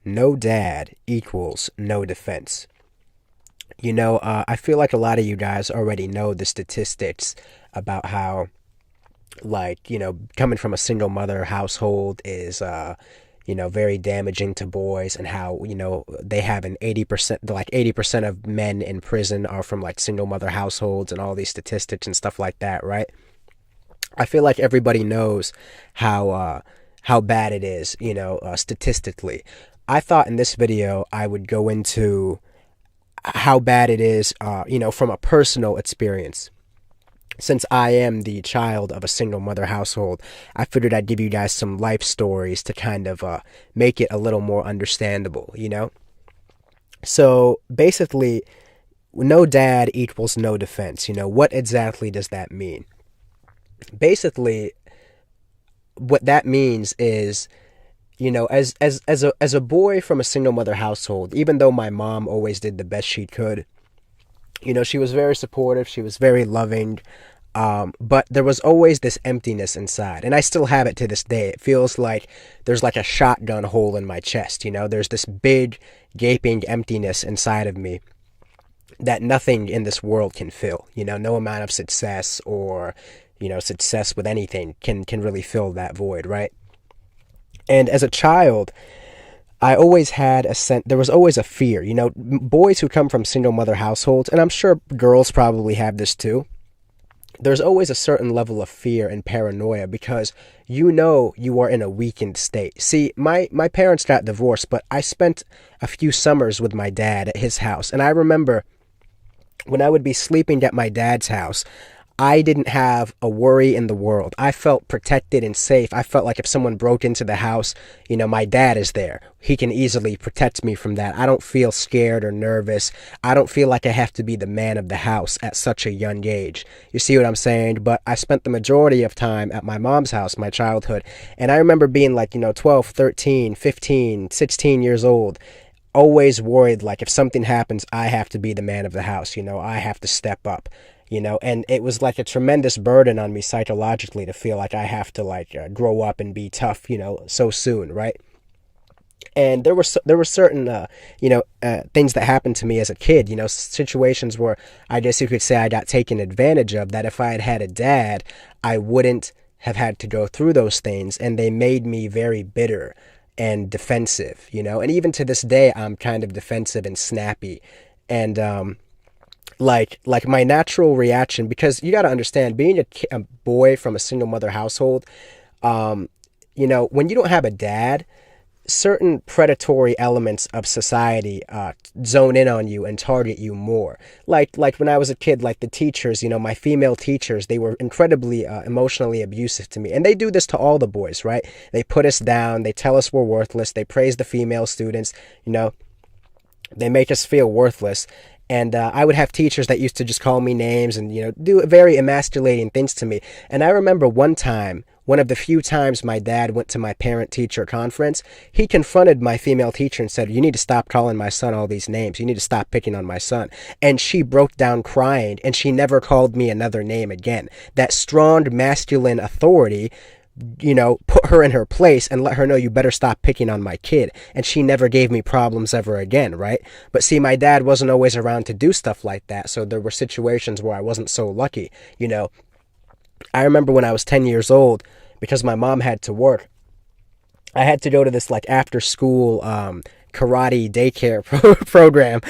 no dad equals no defense. I feel like a lot of you guys already know the statistics about how, like, coming from a single mother household is, very damaging to boys, and how, they have an 80%, like 80% of men in prison are from like single mother households, and all these statistics and stuff like that, right? I feel like everybody knows how bad it is, statistically. I thought in this video I would go into how bad it is, from a personal experience. Since I am the child of a single mother household, I figured I'd give you guys some life stories to kind of make it a little more understandable. So basically, no dad equals no defense. What exactly does that mean? Basically, what that means is, as a boy from a single mother household, even though my mom always did the best she could, she was very supportive, she was very loving, but there was always this emptiness inside, and I still have it to this day. It feels like there's like a shotgun hole in my chest. There's this big gaping emptiness inside of me that nothing in this world can fill. No amount of success, or success with anything can really fill that void, right? And as a child, I always had a sense, there was always a fear. Boys who come from single mother households, and I'm sure girls probably have this too, there's always a certain level of fear and paranoia, because you are in a weakened state. See, my parents got divorced, but I spent a few summers with my dad at his house, and I remember when I would be sleeping at my dad's house, I didn't have a worry in the world. I felt protected and safe. I felt like if someone broke into the house, my dad is there. He can easily protect me from that. I don't feel scared or nervous. I don't feel like I have to be the man of the house at such a young age. You see what I'm saying? But I spent the majority of time at my mom's house, my childhood. And I remember being like, 12, 13, 15, 16 years old, always worried, like if something happens, I have to be the man of the house. I have to step up. And it was like a tremendous burden on me psychologically to feel like I have to grow up and be tough, so soon, right? And there were certain things that happened to me as a kid, situations where I guess you could say I got taken advantage of, that if I had had a dad, I wouldn't have had to go through those things, and they made me very bitter and defensive, and even to this day I'm kind of defensive and snappy, and like my natural reaction, because you got to understand, being a boy from a single mother household, when you don't have a dad, certain predatory elements of society zone in on you and target you more. Like when I was a kid, like the teachers, my female teachers, they were incredibly emotionally abusive to me, and they do this to all the boys, right? They put us down, they tell us we're worthless, they praise the female students, they make us feel worthless. And I would have teachers that used to just call me names and, do very emasculating things to me. And I remember one of the few times my dad went to my parent-teacher conference, he confronted my female teacher and said, "You need to stop calling my son all these names. You need to stop picking on my son." And she broke down crying, and she never called me another name again. That strong masculine authority, put her in her place and let her know, you better stop picking on my kid. And she never gave me problems ever again, right? But see, my dad wasn't always around to do stuff like that, so there were situations where I wasn't so lucky. I remember when I was 10 years old, because my mom had to work, I had to go to this after school karate daycare program.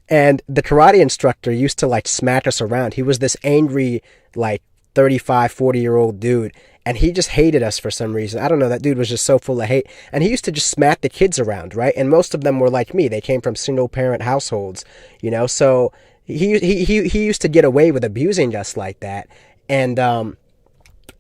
And the karate instructor used to smack us around. He was this angry 35, 40-year-old dude, and he just hated us for some reason. I don't know, that dude was just so full of hate. And he used to just smack the kids around, right? And most of them were like me. They came from single parent households, so he used to get away with abusing us like that. And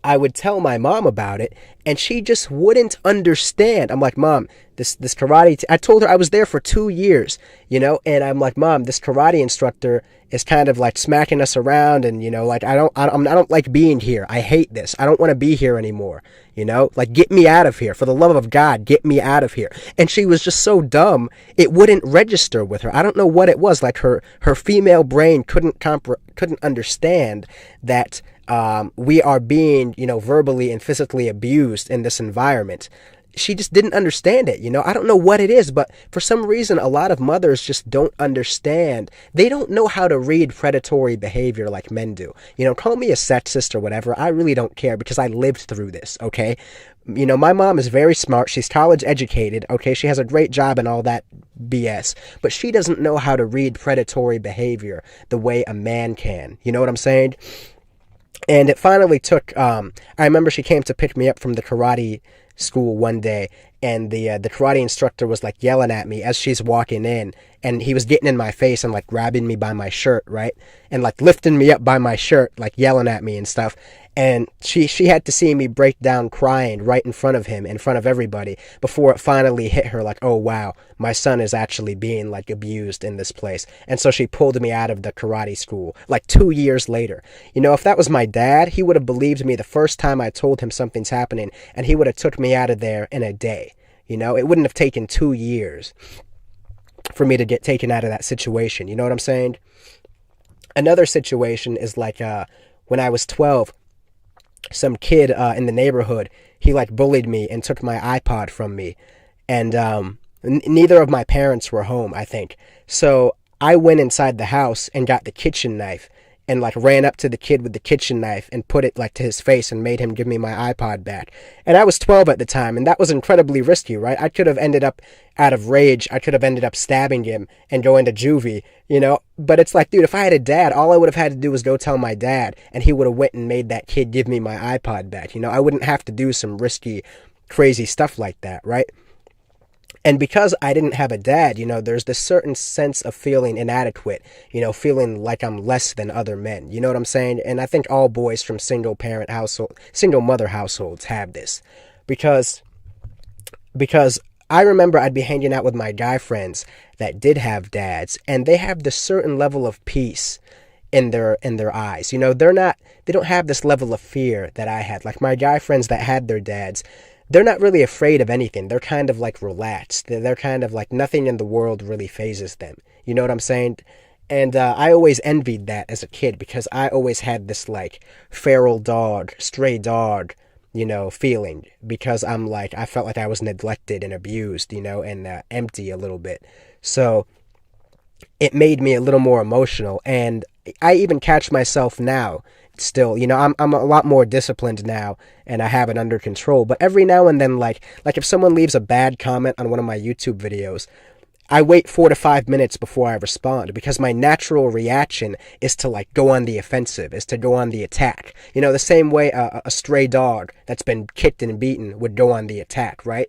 I would tell my mom about it, and she just wouldn't understand. I'm like, "Mom, this karate..." I told her I was there for 2 years, and I'm like, "Mom, this karate instructor is kind of smacking us around, and I don't like being here. I hate this. I don't want to be here anymore. Get me out of here. For the love of God, get me out of here." And she was just so dumb, it wouldn't register with her. I don't know what it was. Her female brain couldn't understand that we are being, verbally and physically abused in this environment. she just didn't understand it. I don't know what it is, but for some reason, a lot of mothers just don't understand. They don't know how to read predatory behavior like men do. Call me a sexist or whatever. I really don't care because I lived through this, okay? My mom is very smart. She's college educated, okay? She has a great job and all that BS, but she doesn't know how to read predatory behavior the way a man can. You know what I'm saying? And it finally took, I remember she came to pick me up from the karate school one day, and the karate instructor was like yelling at me as she's walking in, and he was getting in my face and like grabbing me by my shirt, right? And like lifting me up by my shirt, like yelling at me and stuff. And she had to see me break down crying right in front of him, in front of everybody, before it finally hit her like, oh wow, my son is actually being like abused in this place. And so she pulled me out of the karate school like 2 years later. If that was my dad, he would have believed me the first time I told him something's happening, and he would have took me out of there in a day. It wouldn't have taken 2 years for me to get taken out of that situation. You know what I'm saying? Another situation is like when I was 12, some kid in the neighborhood, he like bullied me and took my iPod from me. And neither of my parents were home, I think. So I went inside the house and got the kitchen knife and like ran up to the kid with the kitchen knife and put it like to his face and made him give me my iPod back. And I was 12 at the time, and that was incredibly risky, right? I could have ended up out of rage. I could have ended up stabbing him and going to juvie, But it's like, dude, if I had a dad, all I would have had to do was go tell my dad, and he would have went and made that kid give me my iPod back. I wouldn't have to do some risky, crazy stuff like that, right? And because I didn't have a dad, there's this certain sense of feeling inadequate, feeling like I'm less than other men. You know what I'm saying? And I think all boys from single mother households have this. Because I remember I'd be hanging out with my guy friends that did have dads, and they have this certain level of peace in their eyes. They don't have this level of fear that I had. Like my guy friends that had their dads, they're not really afraid of anything. They're kind of like relaxed. They're kind of like nothing in the world really phases them. You know what I'm saying? And I always envied that as a kid because I always had this like feral dog, stray dog, feeling, because I felt like I was neglected and abused, and empty a little bit. So it made me a little more emotional. And I even catch myself now still, I'm a lot more disciplined now, and I have it under control. But every now and then, like if someone leaves a bad comment on one of my YouTube videos, I wait 4 to 5 minutes before I respond, because my natural reaction is to like go on the offensive, is to go on the attack. The same way a stray dog that's been kicked and beaten would go on the attack, right?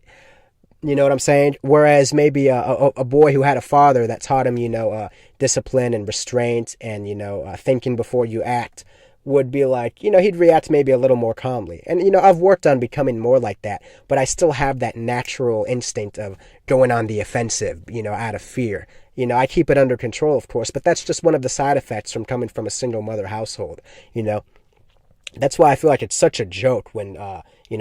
You know what I'm saying? Whereas maybe a boy who had a father that taught him, discipline and restraint and, thinking before you act, would be like, he'd react maybe a little more calmly. And, I've worked on becoming more like that, but I still have that natural instinct of going on the offensive, out of fear. I keep it under control, of course, but that's just one of the side effects from coming from a single mother household. That's why I feel like it's such a joke when,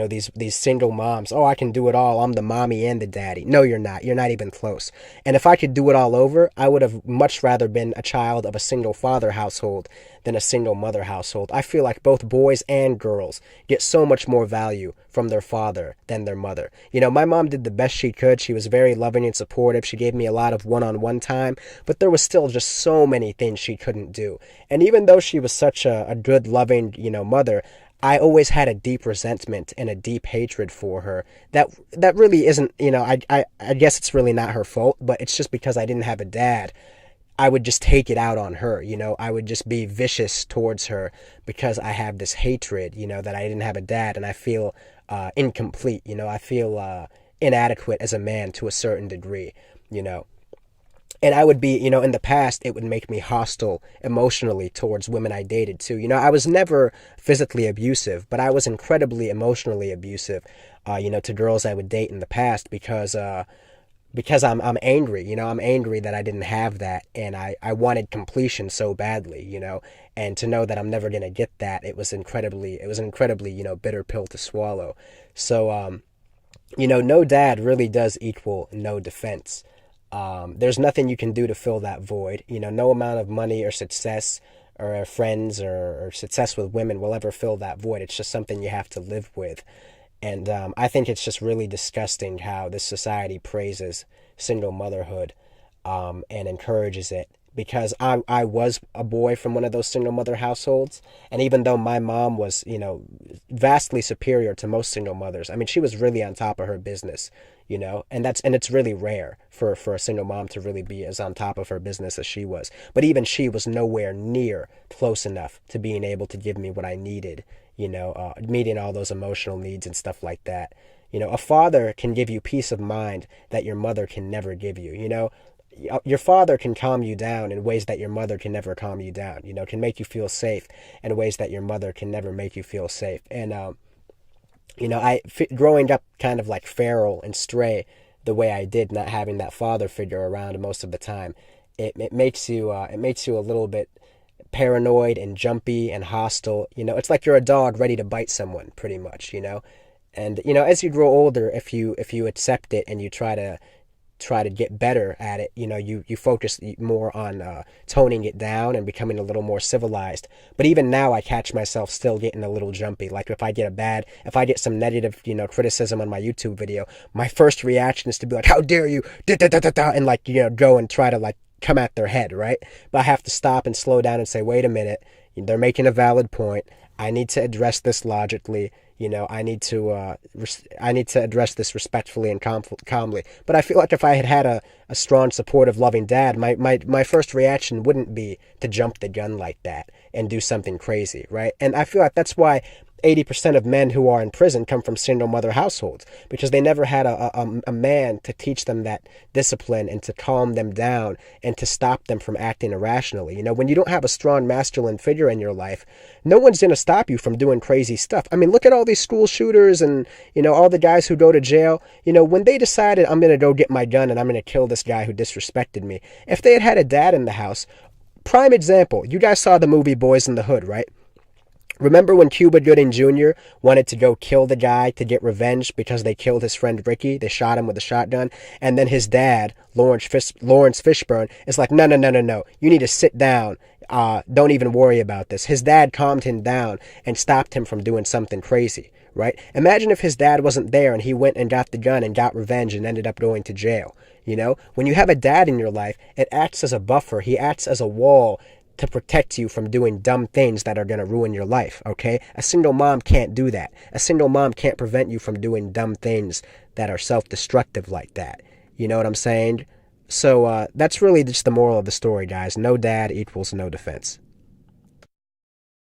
these single moms, oh, I can do it all. I'm the mommy and the daddy. No, you're not. You're not even close. And if I could do it all over, I would have much rather been a child of a single father household than a single mother household. I feel like both boys and girls get so much more value from their father than their mother. My mom did the best she could. She was very loving and supportive. She gave me a lot of one-on-one time, but there was still just so many things she couldn't do. And even though she was such a good, loving, mother, I always had a deep resentment and a deep hatred for her. That really isn't, I guess it's really not her fault, but it's just because I didn't have a dad. I would just take it out on her, I would just be vicious towards her because I have this hatred, that I didn't have a dad, and I feel incomplete, I feel inadequate as a man to a certain degree, And I would be, in the past, it would make me hostile emotionally towards women I dated too. I was never physically abusive, but I was incredibly emotionally abusive, to girls I would date in the past because I'm angry, I'm angry that I didn't have that, and I wanted completion so badly, and to know that I'm never going to get that, it was incredibly, bitter pill to swallow. So, no dad really does equal no defense. There's nothing you can do to fill that void. No amount of money or success or friends or success with women will ever fill that void. It's just something you have to live with. And I think it's just really disgusting how this society praises single motherhood, and encourages it. Because I was a boy from one of those single mother households, and even though my mom was, vastly superior to most single mothers, I mean, she was really on top of her business, and it's really rare for a single mom to really be as on top of her business as she was. But even she was nowhere near close enough to being able to give me what I needed, meeting all those emotional needs and stuff like that. A father can give you peace of mind that your mother can never give you. Your father can calm you down in ways that your mother can never calm you down, can make you feel safe in ways that your mother can never make you feel safe. And, growing up kind of like feral and stray the way I did, not having that father figure around most of the time, it makes you a little bit paranoid and jumpy and hostile. It's like you're a dog ready to bite someone, pretty much. And, as you grow older, if you accept it and you try to get better at it, you focus more on toning it down and becoming a little more civilized. But even now, I catch myself still getting a little jumpy. Like if I get some negative, criticism on my YouTube video, my first reaction is to be like, how dare you, da, da, da, da, da, and like, go and try to like come at their head, right? But I have to stop and slow down and say, wait a minute, they're making a valid point. I need to address this logically. I need to address this respectfully and calmly. But I feel like if I had a strong, supportive, loving dad, my first reaction wouldn't be to jump the gun like that and do something crazy, right? And I feel like that's why 80% of men who are in prison come from single mother households, because they never had a man to teach them that discipline and to calm them down and to stop them from acting irrationally. When you don't have a strong masculine figure in your life, no one's going to stop you from doing crazy stuff. I mean, look at all these school shooters and, all the guys who go to jail. When they decided, I'm going to go get my gun and I'm going to kill this guy who disrespected me, if they had a dad in the house, prime example, you guys saw the movie Boys in the Hood, right? Remember when Cuba Gooding Jr. wanted to go kill the guy to get revenge because they killed his friend Ricky? They shot him with a shotgun. And then his dad, Lawrence Fishburne, is like, no, no, no, no, no. You need to sit down. Don't even worry about this. His dad calmed him down and stopped him from doing something crazy, right? Imagine if his dad wasn't there and he went and got the gun and got revenge and ended up going to jail. When you have a dad in your life, it acts as a buffer. He acts as a wall to protect you from doing dumb things that are going to ruin your life, okay? A single mom can't do that. A single mom can't prevent you from doing dumb things that are self-destructive like that. You know what I'm saying? So that's really just the moral of the story, guys. No dad equals no defense.